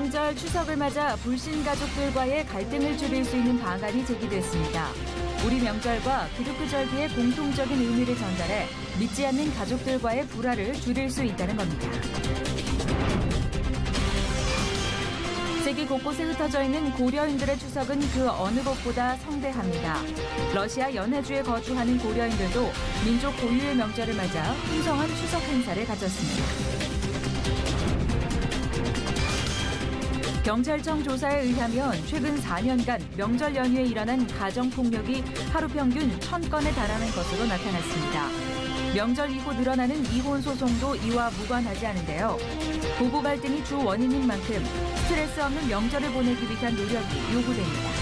명절 추석을 맞아 불신 가족들과의 갈등을 줄일 수 있는 방안이 제기됐습니다. 우리 명절과 기독교 절기의 공통적인 의미를 전달해 믿지 않는 가족들과의 불화를 줄일 수 있다는 겁니다. 세계 곳곳에 흩어져 있는 고려인들의 추석은 그 어느 곳보다 성대합니다. 러시아 연해주에 거주하는 고려인들도 민족 고유의 명절을 맞아 풍성한 추석 행사를 가졌습니다. 경찰청 조사에 의하면 최근 4년간 명절 연휴에 일어난 가정폭력이 하루 평균 1,000건에 달하는 것으로 나타났습니다. 명절 이후 늘어나는 이혼 소송도 이와 무관하지 않은데요. 부부 갈등이 주 원인인 만큼 스트레스 없는 명절을 보내기 위한 노력이 요구됩니다.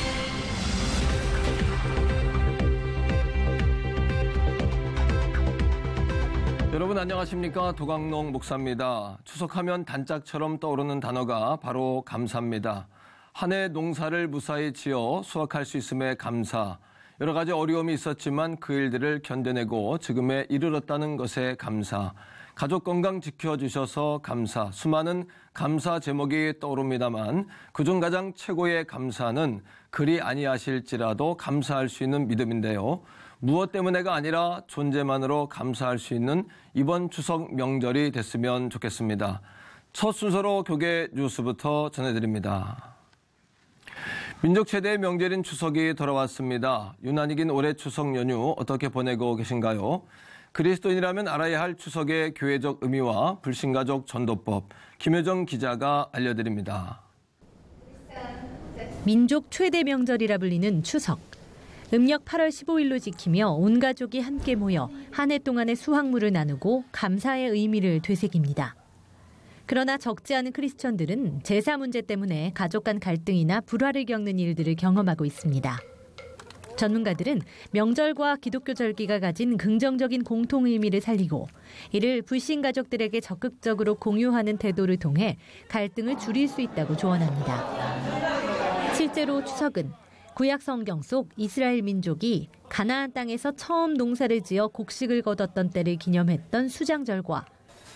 여러분 안녕하십니까? 도강농 목사입니다. 추석하면 단짝처럼 떠오르는 단어가 바로 감사입니다. 한 해 농사를 무사히 지어 수확할 수 있음에 감사. 여러 가지 어려움이 있었지만 그 일들을 견뎌내고 지금에 이르렀다는 것에 감사. 가족 건강 지켜주셔서 감사. 수많은 감사 제목이 떠오릅니다만 그중 가장 최고의 감사는 그리 아니하실지라도 감사할 수 있는 믿음인데요. 무엇 때문에가 아니라 존재만으로 감사할 수 있는 이번 추석 명절이 됐으면 좋겠습니다. 첫 순서로 교계 뉴스부터 전해드립니다. 민족 최대의 명절인 추석이 돌아왔습니다. 유난히 긴 올해 추석 연휴 어떻게 보내고 계신가요? 그리스도인이라면 알아야 할 추석의 교회적 의미와 불신가족 전도법, 김효정 기자가 알려드립니다. 민족 최대 명절이라 불리는 추석. 음력 8월 15일로 지키며 온 가족이 함께 모여 한 해 동안의 수확물을 나누고 감사의 의미를 되새깁니다. 그러나 적지 않은 크리스천들은 제사 문제 때문에 가족 간 갈등이나 불화를 겪는 일들을 경험하고 있습니다. 전문가들은 명절과 기독교 절기가 가진 긍정적인 공통 의미를 살리고 이를 불신 가족들에게 적극적으로 공유하는 태도를 통해 갈등을 줄일 수 있다고 조언합니다. 실제로 추석은 구약 성경 속 이스라엘 민족이 가나안 땅에서 처음 농사를 지어 곡식을 거뒀던 때를 기념했던 수장절과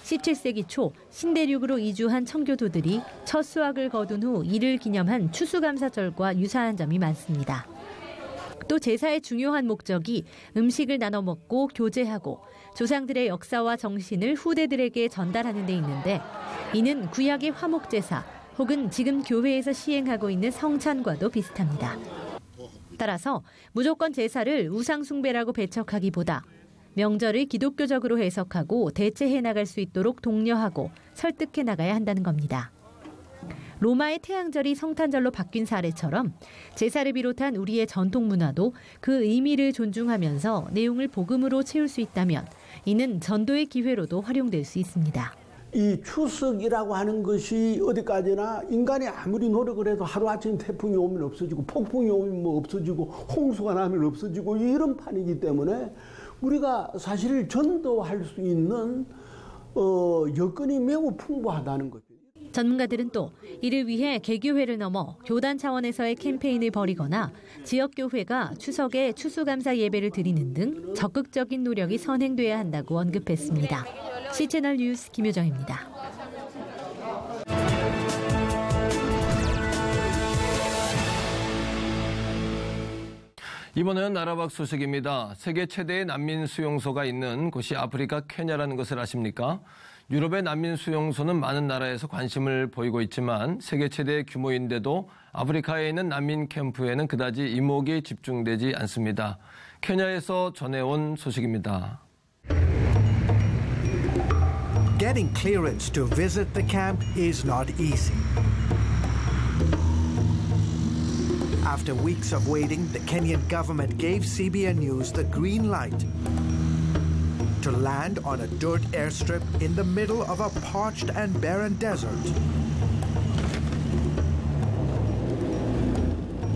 17세기 초 신대륙으로 이주한 청교도들이 첫 수확을 거둔 후 이를 기념한 추수감사절과 유사한 점이 많습니다. 또 제사의 중요한 목적이 음식을 나눠 먹고 교제하고 조상들의 역사와 정신을 후대들에게 전달하는 데 있는데 이는 구약의 화목제사 혹은 지금 교회에서 시행하고 있는 성찬과도 비슷합니다. 따라서 무조건 제사를 우상숭배라고 배척하기보다 명절을 기독교적으로 해석하고 대체해 나갈 수 있도록 독려하고 설득해 나가야 한다는 겁니다. 로마의 태양절이 성탄절로 바뀐 사례처럼 제사를 비롯한 우리의 전통 문화도 그 의미를 존중하면서 내용을 복음으로 채울 수 있다면 이는 전도의 기회로도 활용될 수 있습니다. 이 추석이라고 하는 것이 어디까지나 인간이 아무리 노력을 해도 하루아침 태풍이 오면 없어지고 폭풍이 오면 없어지고 홍수가 나면 없어지고 이런 판이기 때문에 우리가 사실 전도할 수 있는 여건이 매우 풍부하다는 거죠. 전문가들은 또 이를 위해 개교회를 넘어 교단 차원에서의 캠페인을 벌이거나 지역교회가 추석에 추수감사 예배를 드리는 등 적극적인 노력이 선행돼야 한다고 언급했습니다. C채널 뉴스 김효정입니다. 이번에는 나라 밖 소식입니다. 세계 최대의 난민 수용소가 있는 곳이 아프리카 케냐라는 것을 아십니까? 유럽의 난민 수용소는 많은 나라에서 관심을 보이고 있지만 세계 최대 규모인데도 아프리카에 있는 난민 캠프에는 그다지 이목이 집중되지 않습니다. 케냐에서 전해온 소식입니다. Getting clearance to visit the camp is not easy. After weeks of waiting, the Kenyan government gave CBN News the green light to land on a dirt airstrip in the middle of a parched and barren desert.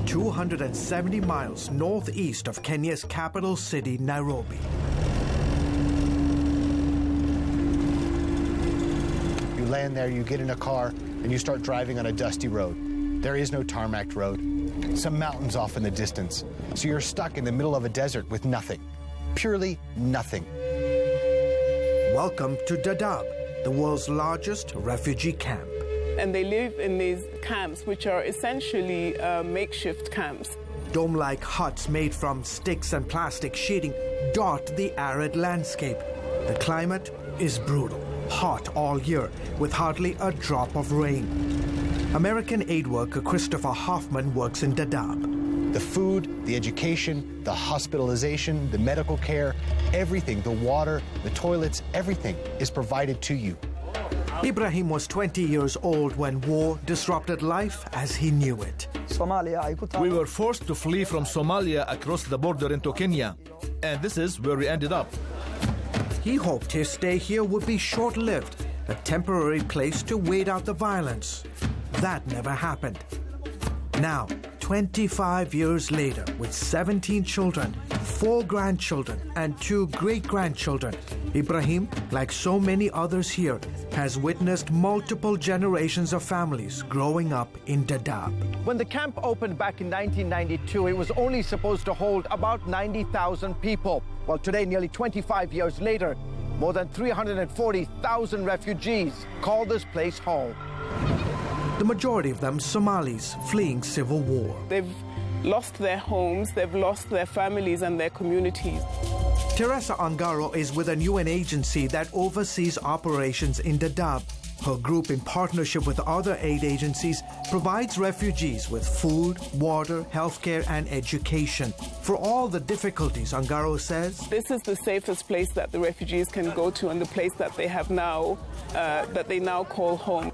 270 miles northeast of Kenya's capital city, Nairobi. You land there, you get in a car, and you start driving on a dusty road. There is no tarmacked road. Some mountains off in the distance. So you're stuck in the middle of a desert with nothing. Purely nothing. Welcome to Dadaab, the world's largest refugee camp. And they live in these camps, which are essentially makeshift camps. Dome-like huts made from sticks and plastic sheeting dot the arid landscape. The climate is brutal, hot all year, with hardly a drop of rain. American aid worker Christopher Hoffman works in Dadaab. The food, the education, the hospitalization, the medical care, everything, the water, the toilets, everything is provided to you. Ibrahim was 20 years old when war disrupted life as he knew it. We were forced to flee from Somalia across the border into Kenya, and this is where we ended up. He hoped his stay here would be short-lived, a temporary place to wait out the violence. That never happened. Now, 25 years later, with 17 children, 4 grandchildren, and 2 great-grandchildren, Ibrahim, like so many others here, has witnessed multiple generations of families growing up in Dadaab. When the camp opened back in 1992, it was only supposed to hold about 90,000 people. Well, today, nearly 25 years later, more than 340,000 refugees call this place home. The majority of them Somalis fleeing civil war. They've lost their homes, they've lost their families and their communities. Teresa Angaro is with an UN agency that oversees operations in Dadaab. Her group, in partnership with other aid agencies, provides refugees with food, water, healthcare, and education. For all the difficulties, Angaro says, this is the safest place that the refugees can go to, and the place that they have now, that they now call home.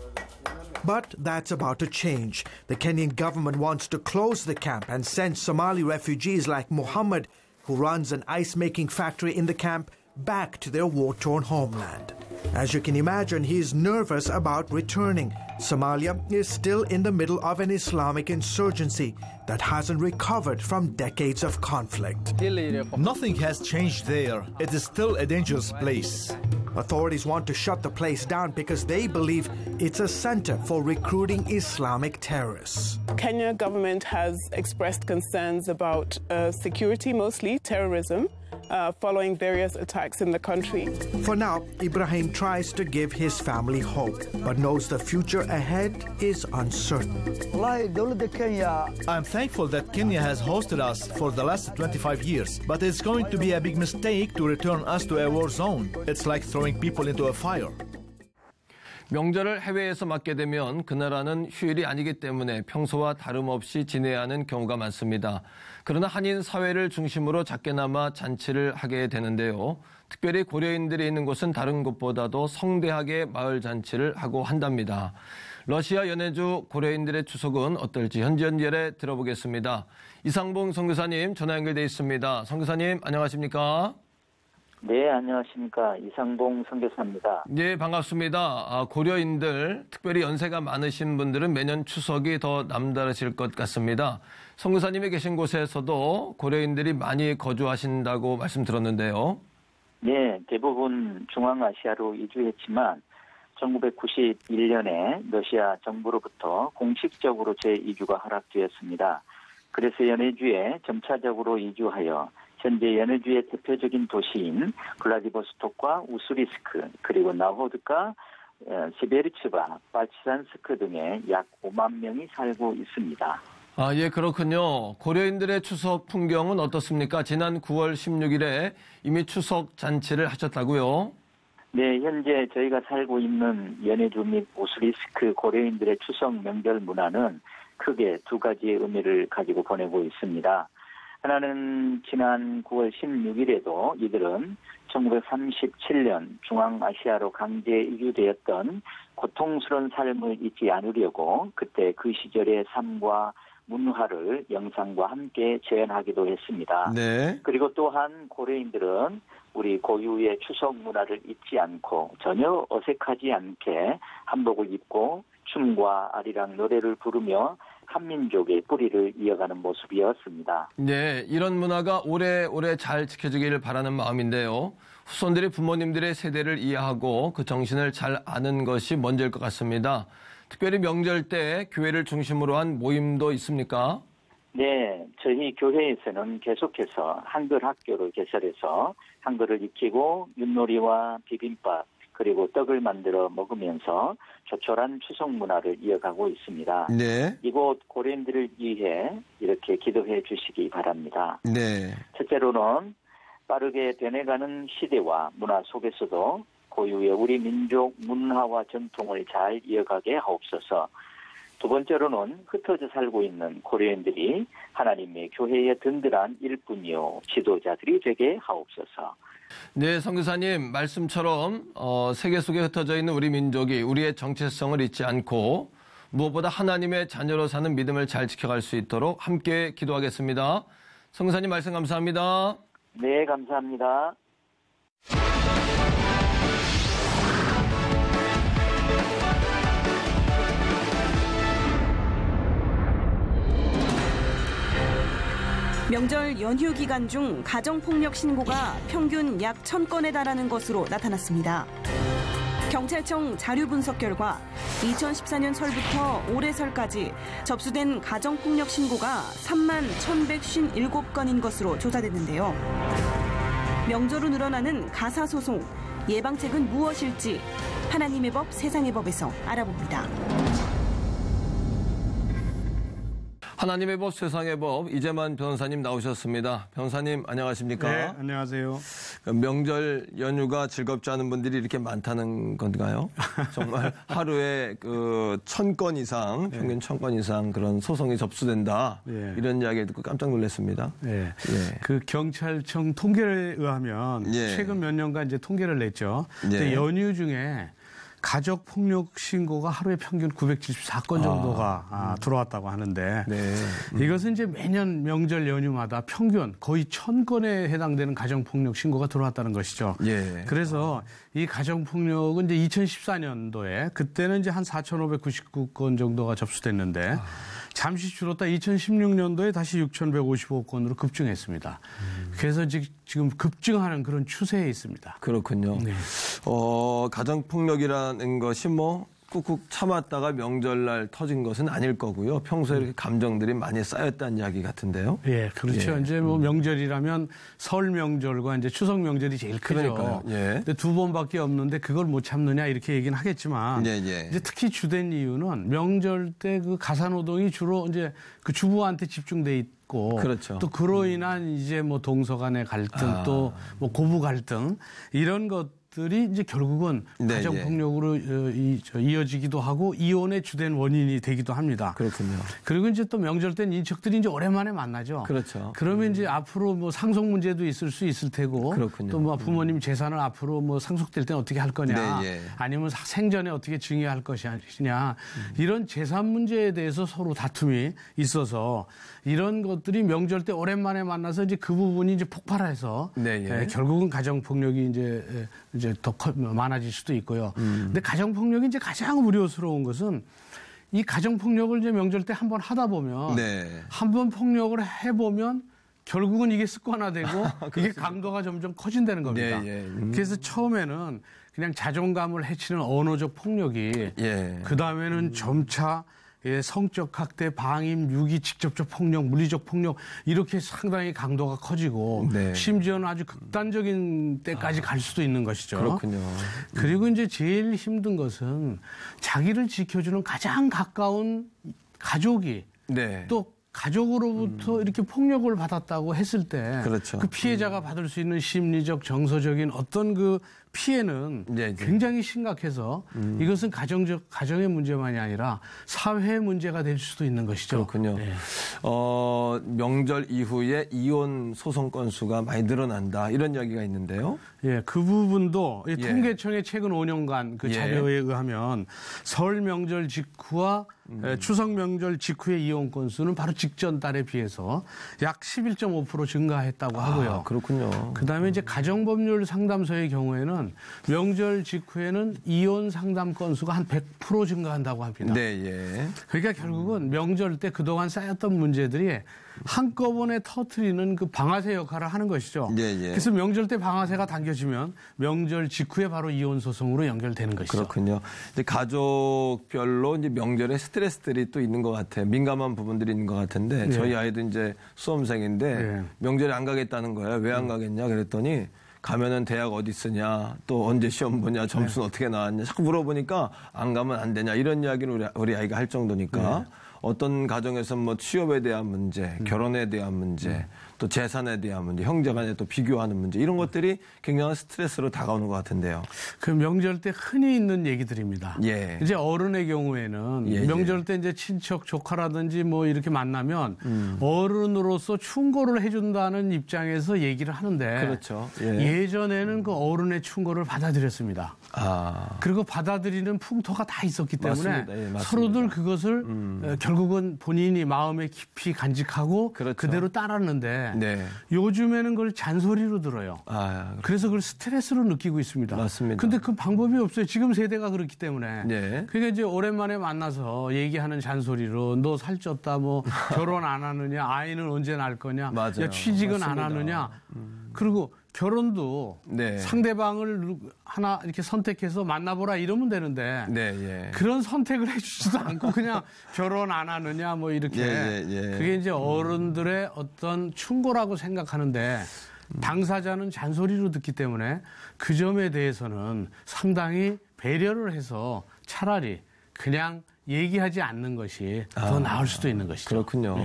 But that's about to change. The Kenyan government wants to close the camp and send Somali refugees like Muhammad, who runs an ice-making factory in the camp, back to their war-torn homeland. As you can imagine, he is nervous about returning. Somalia is still in the middle of an Islamic insurgency that hasn't recovered from decades of conflict. Nothing has changed there. It is still a dangerous place. Authorities want to shut the place down because they believe it's a center for recruiting Islamic terrorists. Kenya government has expressed concerns about security, mostly terrorism, following various attacks in the country. For now, Ibrahim tries to give his family hope, but knows the future ahead is uncertain. I'm thankful that Kenya has hosted us for the last 25 years, but it's going to be a big mistake to return us to a war zone. It's like throwing people into a fire. 명절을 해외에서 맞게 되면 그 나라는 휴일이 아니기 때문에 평소와 다름없이 지내야 하는 경우가 많습니다. 그러나 한인 사회를 중심으로 작게나마 잔치를 하게 되는데요. 특별히 고려인들이 있는 곳은 다른 곳보다도 성대하게 마을 잔치를 하고 한답니다. 러시아 연해주 고려인들의 추석은 어떨지 현지 연결해 들어보겠습니다. 이상봉 선교사님 전화 연결돼 있습니다. 선교사님 안녕하십니까? 네, 안녕하십니까. 이상봉 선교사입니다. 네, 반갑습니다. 고려인들, 특별히 연세가 많으신 분들은 매년 추석이 더 남다르실 것 같습니다. 선교사님이 계신 곳에서도 고려인들이 많이 거주하신다고 말씀 들었는데요. 네, 대부분 중앙아시아로 이주했지만 1991년에 러시아 정부로부터 공식적으로 재이주가 허락되었습니다. 그래서 연해주에 점차적으로 이주하여 현재 연해주의 대표적인 도시인 블라디보스톡과 우수리스크, 그리고 나호드카, 시베르츠바, 발치산스크 등에 약 5만 명이 살고 있습니다. 아, 예, 그렇군요. 고려인들의 추석 풍경은 어떻습니까? 지난 9월 16일에 이미 추석 잔치를 하셨다고요? 네, 현재 저희가 살고 있는 연해주 및 우수리스크 고려인들의 추석 명절 문화는 크게 두 가지의 의미를 가지고 보내고 있습니다. 하나는 지난 9월 16일에도 이들은 1937년 중앙아시아로 강제 이주되었던 고통스러운 삶을 잊지 않으려고 그때 그 시절의 삶과 문화를 영상과 함께 재현하기도 했습니다. 네. 그리고 또한 고려인들은 우리 고유의 추석 문화를 잊지 않고 전혀 어색하지 않게 한복을 입고 춤과 아리랑 노래를 부르며 한민족의 뿌리를 이어가는 모습이었습니다. 네, 이런 문화가 오래오래 잘 지켜지기를 바라는 마음인데요. 후손들이 부모님들의 세대를 이해하고 그 정신을 잘 아는 것이 먼저일 것 같습니다. 특별히 명절 때 교회를 중심으로 한 모임도 있습니까? 네, 저희 교회에서는 계속해서 한글 학교를 개설해서 한글을 익히고 윷놀이와 비빔밥, 그리고 떡을 만들어 먹으면서 조촐한 추석 문화를 이어가고 있습니다. 네. 이곳 고려인들을 위해 이렇게 기도해 주시기 바랍니다. 네. 첫째로는 빠르게 변해가는 시대와 문화 속에서도 고유의 우리 민족 문화와 전통을 잘 이어가게 하옵소서. 두 번째로는 흩어져 살고 있는 고려인들이 하나님의 교회의 든든한 일꾼이요 지도자들이 되게 하옵소서. 네, 선교사님 말씀처럼 세계 속에 흩어져 있는 우리 민족이 우리의 정체성을 잊지 않고 무엇보다 하나님의 자녀로 사는 믿음을 잘 지켜갈 수 있도록 함께 기도하겠습니다. 선교사님 말씀 감사합니다. 네, 감사합니다. 명절 연휴 기간 중 가정폭력 신고가 평균 약 1000건에 달하는 것으로 나타났습니다. 경찰청 자료 분석 결과 2014년 설부터 올해 설까지 접수된 가정폭력 신고가 31,157건인 것으로 조사됐는데요. 명절로 늘어나는 가사소송, 예방책은 무엇일지 하나님의 법, 세상의 법에서 알아봅니다. 하나님의 법, 세상의 법, 이재만 변호사님 나오셨습니다. 변호사님 안녕하십니까? 네, 안녕하세요. 명절 연휴가 즐겁지 않은 분들이 이렇게 많다는 건가요? 정말 하루에 1000건 이상, 평균 1000건 이상 그런 소송이 접수된다. 네. 이런 이야기 듣고 깜짝 놀랐습니다. 네. 예. 그 경찰청 통계에 의하면 예. 최근 몇 년간 이제 통계를 냈죠. 근데 예. 연휴 중에 가족 폭력 신고가 하루에 평균 974건 정도가 들어왔다고 하는데 네. 이것은 이제 매년 명절 연휴마다 평균 거의 1000건에 해당되는 가정 폭력 신고가 들어왔다는 것이죠. 예. 그래서 이 가정 폭력은 이제 2014년도에 그때는 이제 한 4,599건 정도가 접수됐는데 잠시 줄었다 2016년도에 다시 6,155건으로 급증했습니다. 그래서 지금 급증하는 그런 추세에 있습니다. 그렇군요. 네. 가정폭력이라는 것이 꾹꾹 참았다가 명절날 터진 것은 아닐 거고요. 평소에 이렇게 감정들이 많이 쌓였다는 이야기 같은데요. 예, 그렇죠. 예. 이제 명절이라면 설 명절과 이제 추석 명절이 제일 크죠. 그러니까요. 예. 근데 두 번밖에 없는데 그걸 못 참느냐 이렇게 얘기는 하겠지만 예, 예. 이제 특히 주된 이유는 명절 때 그 가사노동이 주로 이제 그 주부한테 집중돼 있고 그렇죠. 또 그로 인한 이제 동서 간의 갈등 또 고부 갈등 이런 것들이 이제 결국은 네, 가정폭력으로 이어지기도 하고 이혼의 주된 원인이 되기도 합니다. 그렇군요. 그리고 이제 또 명절 때는 인척들이 이제 오랜만에 만나죠. 그렇죠. 그러면 이제 앞으로 상속 문제도 있을 수 있을 테고 그렇군요. 또 부모님 재산을 앞으로 상속될 때는 어떻게 할 거냐 네, 예. 아니면 생전에 어떻게 증여할 것이냐 이런 재산 문제에 대해서 서로 다툼이 있어서 이런 것들이 명절 때 오랜만에 만나서 이제 그 부분이 이제 폭발해서 네, 예. 결국은 가정 폭력이 이제 더 많아질 수도 있고요. 근데 가정 폭력이 이제 가장 우려스러운 것은 이 가정 폭력을 이제 명절 때 한번 하다 보면 네. 한번 폭력을 해보면 결국은 이게 습관화되고 이게 강도가 점점 커진다는 겁니다. 네, 예. 그래서 처음에는 그냥 자존감을 해치는 언어적 폭력이 예. 그 다음에는 점차 성적 학대, 방임, 유기, 직접적 폭력, 물리적 폭력 이렇게 상당히 강도가 커지고 네. 심지어는 아주 극단적인 때까지 갈 수도 있는 것이죠. 그렇군요. 그리고 이제 제일 힘든 것은 자기를 지켜주는 가장 가까운 가족이 네. 또 가족으로부터 이렇게 폭력을 받았다고 했을 때 그렇죠. 그 피해자가 받을 수 있는 심리적, 정서적인 어떤 그 피해는 네, 네. 굉장히 심각해서 이것은 가정의 문제만이 아니라 사회의 문제가 될 수도 있는 것이죠. 그렇군요. 네. 명절 이후에 이혼 소송 건수가 많이 늘어난다 이런 이야기가 있는데요. 예, 그 부분도 예. 통계청의 최근 5년간 그 예. 자료에 의하면 설 명절 직후와 추석 명절 직후의 이혼 건수는 바로 직전 달에 비해서 약 11.5% 증가했다고 하고요. 그렇군요. 그다음에 이제 가정법률 상담소의 경우에는 명절 직후에는 이혼 상담 건수가 한 100% 증가한다고 합니다. 네, 예. 그러니까 결국은 명절 때 그동안 쌓였던 문제들이 한꺼번에 터트리는 그 방아쇠 역할을 하는 것이죠. 예, 예. 그래서 명절 때 방아쇠가 당겨지면 명절 직후에 바로 이혼 소송으로 연결되는 것이죠. 그렇군요. 이제 가족별로 이제 명절에 스트레스들이 또 있는 것 같아요. 민감한 부분들이 있는 것 같은데 네. 저희 아이도 이제 수험생인데 네. 명절에 안 가겠다는 거예요. 왜 안 가겠냐 그랬더니 가면은 대학 어디 쓰냐, 또 언제 시험 보냐, 점수는 어떻게 나왔냐, 자꾸 물어보니까 안 가면 안 되냐 이런 이야기를 우리 아이가 할 정도니까 어떤 가정에서 뭐 취업에 대한 문제, 결혼에 대한 문제, 또 재산에 대한 문제, 형제간에 또 비교하는 문제 이런 것들이 굉장한 스트레스로 다가오는 것 같은데요. 그 명절 때 흔히 있는 얘기들입니다. 예. 이제 어른의 경우에는 명절 때 이제 친척 조카라든지 뭐 이렇게 만나면 어른으로서 충고를 해준다는 입장에서 얘기를 하는데 그렇죠. 예전에는 그 어른의 충고를 받아들였습니다. 그리고 받아들이는 풍토가 다 있었기 때문에 맞습니다. 서로들 그것을 결국은 본인이 마음에 깊이 간직하고 그렇죠. 그대로 따랐는데 요즘에는 그걸 잔소리로 들어요. 그래서 그걸 스트레스로 느끼고 있습니다. 맞습니다. 근데 그 방법이 없어요. 지금 세대가 그렇기 때문에. 그러니까 이제 오랜만에 만나서 얘기하는 잔소리로 너 살쪘다, 뭐 결혼 안 하느냐, 아이는 언제 낳을 거냐, 야, 취직은 맞습니다. 안 하느냐. 그리고 결혼도 상대방을 하나 이렇게 선택해서 만나보라 이러면 되는데 그런 선택을 해주지도 않고 그냥 결혼 안 하느냐 뭐 이렇게 그게 이제 어른들의 어떤 충고라고 생각하는데 당사자는 잔소리로 듣기 때문에 그 점에 대해서는 상당히 배려를 해서 차라리 그냥 얘기하지 않는 것이 더 나을 수도 있는 것이죠. 그렇군요.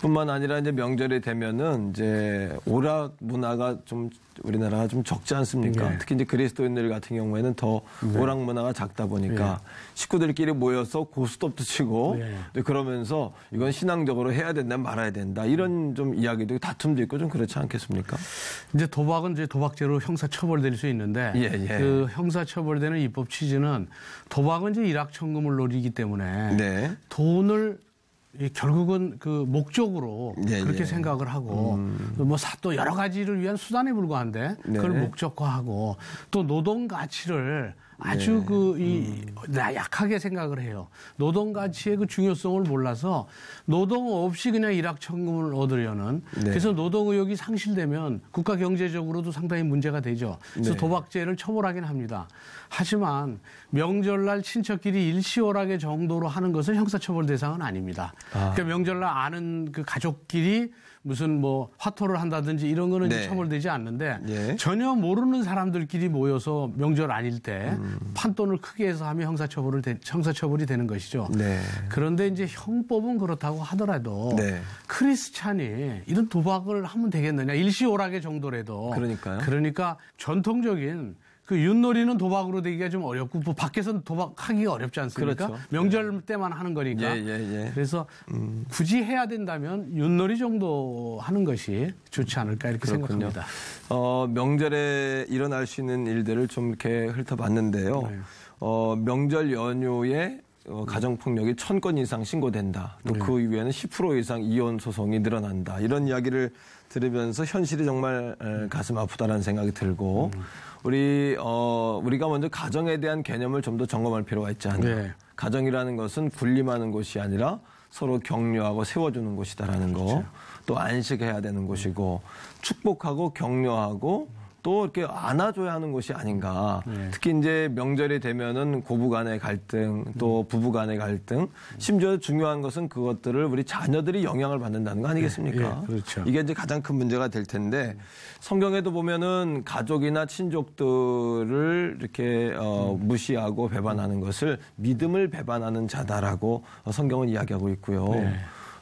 뿐만 아니라 이제 명절이 되면은 이제 오락 문화가 좀 우리나라가 좀 적지 않습니까? 특히 이제 그리스도인들 같은 경우에는 더 오락 문화가 작다 보니까 식구들끼리 모여서 고스톱도 치고 그러면서 이건 신앙적으로 해야 된다 말아야 된다 이런 좀 이야기도 다툼도 있고 좀 그렇지 않겠습니까? 이제 도박은 이제 도박죄로 형사 처벌될 수 있는데 그 형사 처벌되는 입법 취지는 도박은 이제 일확천금을 노리기 때문에 돈을 결국은 그 목적으로 그렇게 생각을 하고 뭐 또 여러 가지를 위한 수단에 불과한데 그걸 목적화하고 또 노동 가치를 아주 약하게 생각을 해요. 노동 가치의 그 중요성을 몰라서 노동 없이 그냥 일확천금을 얻으려는 그래서 노동 의욕이 상실되면 국가 경제적으로도 상당히 문제가 되죠. 그래서 도박죄를 처벌하긴 합니다. 하지만 명절날 친척끼리 일시오락의 정도로 하는 것은 형사처벌 대상은 아닙니다. 그러니까 명절날 아는 그 가족끼리 무슨 뭐 화토를 한다든지 이런 거는 이제 처벌되지 않는데 전혀 모르는 사람들끼리 모여서 명절 아닐 때 판돈을 크게 해서 하면 형사처벌이 되는 것이죠. 그런데 이제 형법은 그렇다고 하더라도 크리스찬이 이런 도박을 하면 되겠느냐. 일시오락의 정도라도. 그러니까 전통적인 그 윷놀이는 도박으로 되기가 좀 어렵고 뭐 밖에서는 도박하기가 어렵지 않습니까? 명절 때만 하는 거니까. 그래서 굳이 해야 된다면 윷놀이 정도 하는 것이 좋지 않을까 이렇게 생각합니다. 명절에 일어날 수 있는 일들을 좀 이렇게 훑어봤는데요. 명절 연휴에 가정폭력이 1000건 이상 신고된다. 또 그 이후에는 10% 이상 이혼 소송이 늘어난다. 이런 이야기를 들으면서 현실이 정말 가슴 아프다라는 생각이 들고 우리가 먼저 가정에 대한 개념을 좀 더 점검할 필요가 있지 않나. 가정이라는 것은 군림하는 곳이 아니라 서로 격려하고 세워주는 곳이다라는 거. 또 안식해야 되는 곳이고 축복하고 격려하고 또 이렇게 안아줘야 하는 것이 아닌가. 특히 이제 명절이 되면은 고부 간의 갈등, 또 부부 간의 갈등, 심지어 중요한 것은 그것들을 우리 자녀들이 영향을 받는다는 거 아니겠습니까? 이게 이제 가장 큰 문제가 될 텐데 성경에도 보면은 가족이나 친족들을 이렇게 무시하고 배반하는 것을 믿음을 배반하는 자다라고 성경은 이야기하고 있고요.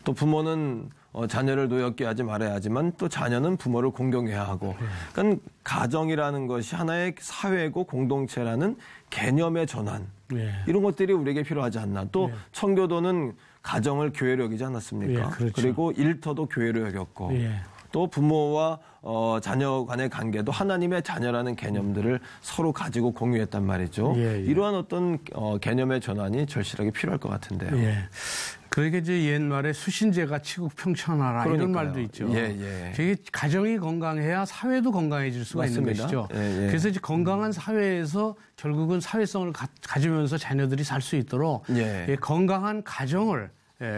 또 부모는 자녀를 노엽게 하지 말아야 하지만 또 자녀는 부모를 공경해야 하고 그러니까 가정이라는 것이 하나의 사회고 공동체라는 개념의 전환 이런 것들이 우리에게 필요하지 않나. 또 청교도는 가정을 교회로 여기지 않았습니까? 그리고 일터도 교회로 여겼고 또 부모와 자녀 간의 관계도 하나님의 자녀라는 개념들을 서로 가지고 공유했단 말이죠. 이러한 어떤 개념의 전환이 절실하게 필요할 것 같은데요. 그러니까 이제 옛말에 수신제가 치국 평천하라 이런 말도 있죠. 되게 가정이 건강해야 사회도 건강해질 수가 있는 것이죠. 그래서 이제 건강한 사회에서 결국은 사회성을 가지면서 자녀들이 살 수 있도록 건강한 가정을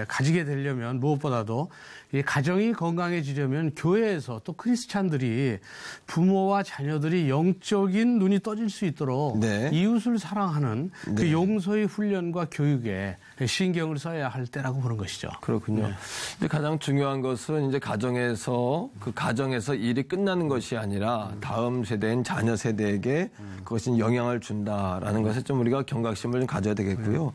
가지게 되려면 무엇보다도 이 가정이 건강해지려면 교회에서 또 크리스찬들이 부모와 자녀들이 영적인 눈이 떠질 수 있도록 네. 이웃을 사랑하는 네. 그 용서의 훈련과 교육에 신경을 써야 할 때라고 보는 것이죠. 그렇군요. 네. 근데 가장 중요한 것은 이제 가정에서 그 가정에서 일이 끝나는 것이 아니라 다음 세대인 자녀 세대에게 그것이 영향을 준다라는 것에 좀 우리가 경각심을 좀 가져야 되겠고요.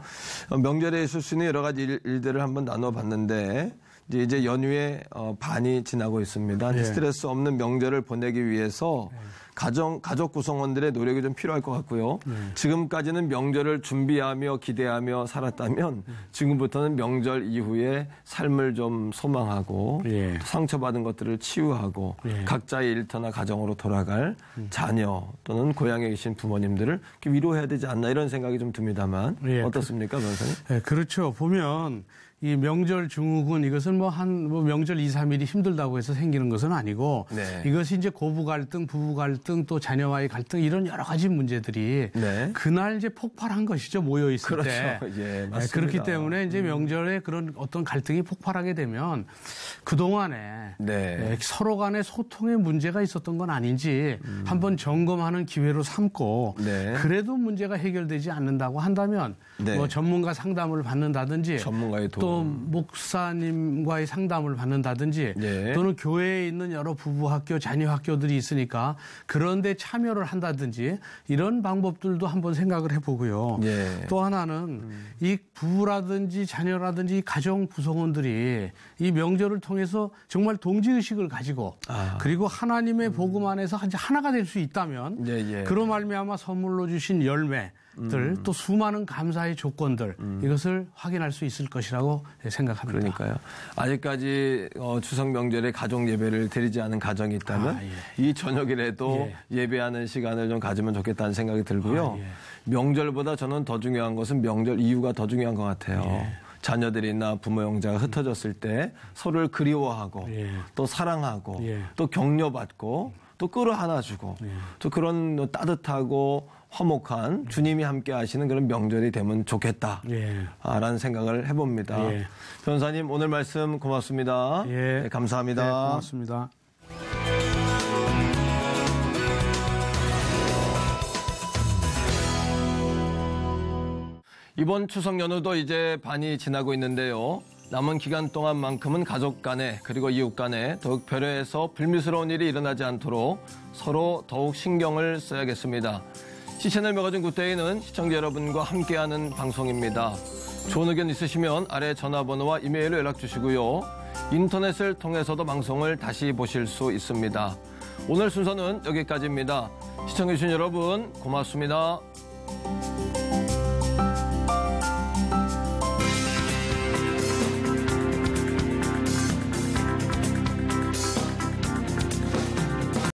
명절에 있을 수 있는 여러 가지 일들을 한번 나눠봤는데 이제 연휴의 반이 지나고 있습니다. 네. 스트레스 없는 명절을 보내기 위해서 가족 구성원들의 노력이 좀 필요할 것 같고요. 지금까지는 명절을 준비하며 기대하며 살았다면 지금부터는 명절 이후에 삶을 좀 소망하고 상처받은 것들을 치유하고 각자의 일터나 가정으로 돌아갈 자녀 또는 고향에 계신 부모님들을 위로해야 되지 않나 이런 생각이 좀 듭니다만 어떻습니까, 변호사님? 네, 그렇죠. 보면 이 명절 증후군 이것은 뭐 명절 2, 3일이 힘들다고 해서 생기는 것은 아니고 이것이 이제 고부 갈등, 부부 갈등 또 자녀와의 갈등 이런 여러 가지 문제들이 그날 이제 폭발한 것이죠. 모여 있을 그렇죠. 때. 예, 맞습니다. 그렇기 때문에 이제 명절에 그런 어떤 갈등이 폭발하게 되면 그동안에 서로 간의 소통에 문제가 있었던 건 아닌지 한번 점검하는 기회로 삼고 그래도 문제가 해결되지 않는다고 한다면 뭐 전문가 상담을 받는다든지 전문가의 도움. 또 목사님과의 상담을 받는다든지 또는 교회에 있는 여러 부부 학교, 자녀 학교들이 있으니까 그런데 참여를 한다든지 이런 방법들도 한번 생각을 해보고요. 또 하나는 이 부부라든지 자녀라든지 가정 구성원들이 이 명절을 통해서 정말 동지의식을 가지고 그리고 하나님의 복음 안에서 하나가 될 수 있다면 그로 말미암아 선물로 주신 열매 또 수많은 감사의 조건들 이것을 확인할 수 있을 것이라고 생각합니다. 그러니까요. 아직까지 추석 명절에 가족 예배를 드리지 않은 가정이 있다면 이 저녁이라도 예배하는 시간을 좀 가지면 좋겠다는 생각이 들고요. 명절보다 저는 더 중요한 것은 명절 이후가 더 중요한 것 같아요. 자녀들이나 부모 형제가 흩어졌을 때 서로를 그리워하고 또 사랑하고 또 격려받고 또 끌어안아주고 또 그런 따뜻하고 화목한 주님이 함께 하시는 그런 명절이 되면 좋겠다라는 생각을 해봅니다. 변호사님 오늘 말씀 고맙습니다. 네, 감사합니다. 네, 고맙습니다. 이번 추석 연휴도 이제 반이 지나고 있는데요. 남은 기간 동안만큼은 가족 간에 그리고 이웃 간에 더욱 배려해서 불미스러운 일이 일어나지 않도록 서로 더욱 신경을 써야겠습니다. 시채널 매거진 굿데이는 시청자 여러분과 함께하는 방송입니다. 좋은 의견 있으시면 아래 전화번호와 이메일로 연락 주시고요. 인터넷을 통해서도 방송을 다시 보실 수 있습니다. 오늘 순서는 여기까지입니다. 시청해주신 여러분 고맙습니다.